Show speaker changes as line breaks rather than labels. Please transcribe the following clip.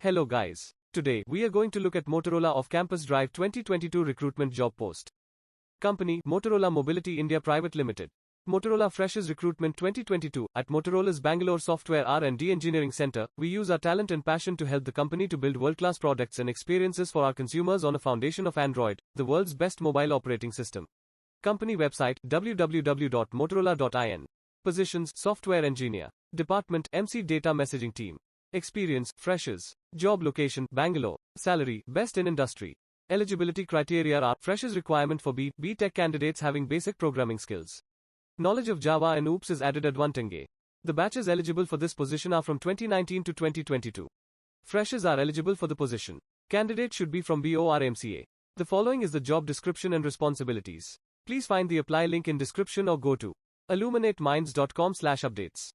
Hello guys. Today, we are going to look at Motorola Off-Campus Drive 2022 recruitment job post. Company, Motorola Mobility India Private Limited. Motorola Freshers Recruitment 2022. At Motorola's Bangalore Software R&D Engineering Center, we use our talent and passion to help the company to build world-class products and experiences for our consumers on a foundation of Android, the world's best mobile operating system. Company website, www.motorola.in. Positions, Software Engineer. Department, MC Data Messaging Team. Experience, Freshers. Job location, Bangalore. Salary, best in industry. Eligibility criteria are, Freshers requirement for B.Tech candidates having basic programming skills. Knowledge of Java and OOPS is added advantage. The batches eligible for this position are from 2019 to 2022. Freshers are eligible for the position. Candidate should be from BORMCA. The following is the job description and responsibilities. Please find the apply link in description or go to illuminateminds.com/updates.